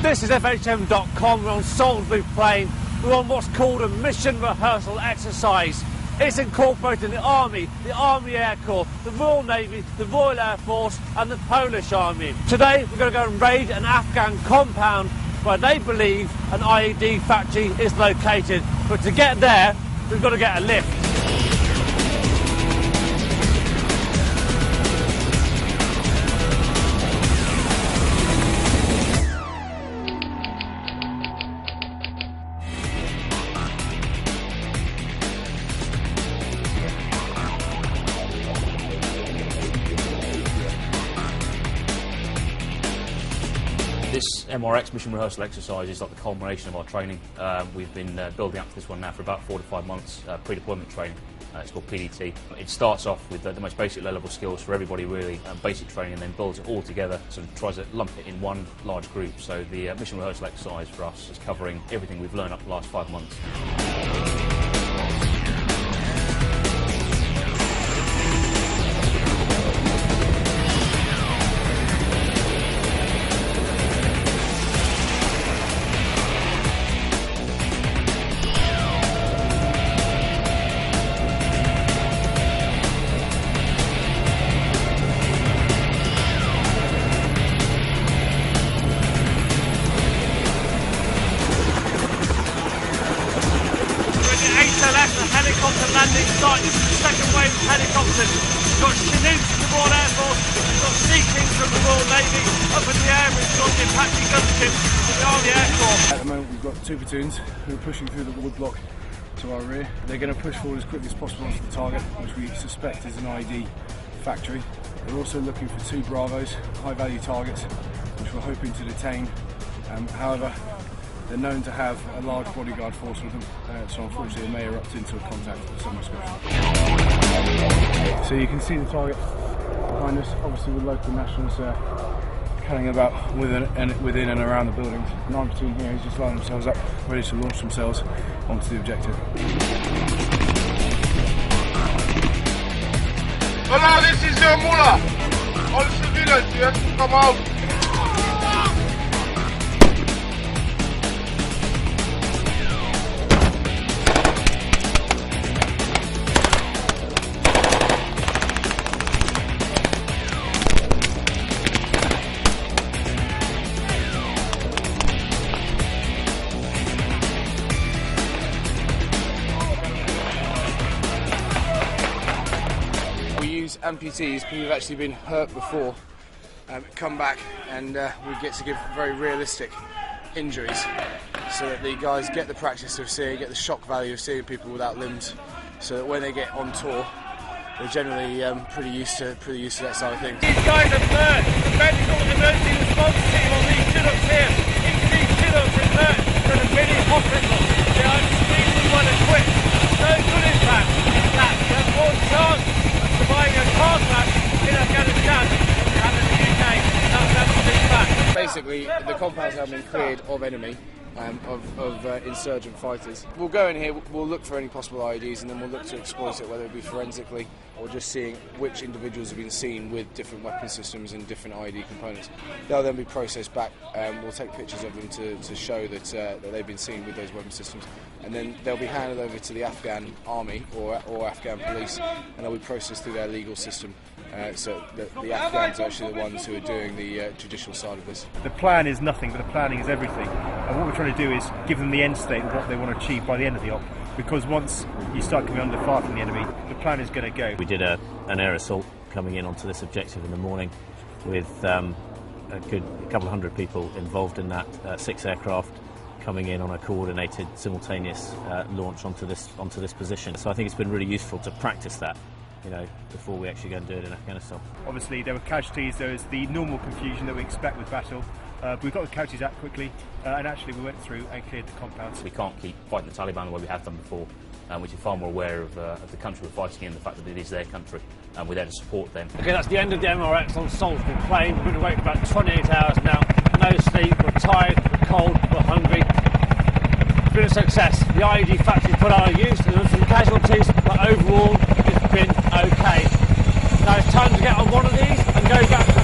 This is FHM.com. We're on Salisbury Plain. We're on what's called a mission rehearsal exercise. It's incorporating the Army Air Corps, the Royal Navy, the Royal Air Force and the Polish Army. Today we're going to go and raid an Afghan compound where they believe an IED factory is located. But to get there, we've got to get a lift. This MRX mission rehearsal exercise is like the culmination of our training. We've been building up to this one now for about 4 to 5 months, pre-deployment training. It's called PDT. It starts off with the most basic low-level skills for everybody really, basic training, and then builds it all together, so it tries to lump it in one large group. So the mission rehearsal exercise for us is covering everything we've learned up the last 5 months. Helicopter landing site, second wave of helicopters. We've got Chinooks from the Royal Air Force, we've got Sea Kings from the Royal Navy, up in the air we've got the Apache gunships from the Army Air Corps. At the moment we've got 2 platoons who are pushing through the woodblock to our rear. They're going to push forward as quickly as possible onto the target, which we suspect is an IED factory. We're also looking for 2 Bravos, high value targets, which we're hoping to detain. However, they're known to have a large bodyguard force with them, so unfortunately it may erupt into a contact of some description. So you can see the target behind us, obviously with local nationals carrying about within and around the buildings. 9 platoon here is just lining themselves up, ready to launch themselves onto the objective. Hola, this is Mula. All civilians, you have to come out. Amputees, people who've actually been hurt before, come back, and we get to give very realistic injuries so that the guys get the practice of seeing, get the shock value of seeing people without limbs, so that when they get on tour they're generally pretty used to that side of things. These guys are hurt. The medical and emergency response team on these chin-ups here. Each of these chin-ups is hurt to the mini hospital. They are extremely well equipped. No good in fact. You have more chance surviving a car crash in Afghanistan and in the UK. That's absolute fact. Basically, the compounds have been cleared of enemy, of insurgent fighters. We'll go in here, we'll look for any possible IEDs, and then we'll look to exploit it, whether it be forensically or just seeing which individuals have been seen with different weapon systems and different IED components. They'll then be processed back, we'll take pictures of them to show that they've been seen with those weapon systems, and then they'll be handed over to the Afghan army or Afghan police, and they'll be processed through their legal system. So the Afghans are actually the ones who are doing the judicial side of this. The plan is nothing, but the planning is everything. And what we're trying to do is give them the end state of what they want to achieve by the end of the op. Because once you start coming under fire from the enemy, the plan is going to go. We did an air assault coming in onto this objective in the morning with a couple of hundred people involved in that, 6 aircraft coming in on a coordinated, simultaneous launch onto this position. So I think it's been really useful to practice that, before we actually go and do it in Afghanistan. Obviously there were casualties, there was the normal confusion that we expect with battle. But we got the casualties out quickly, and actually we went through and cleared the compounds. We can't keep fighting the Taliban the way we have done before, which are far more aware of the country we're fighting in, the fact that it is their country, and we're there to support them. Okay, that's the end of the MRX on Salisbury Plain. We've been awake for about 28 hours now. No sleep, we're tired, we're cold, we're hungry. It's been a success. The IED factory put out of use, there were some casualties, but overall it's been okay. Now it's time to get on one of these and go back to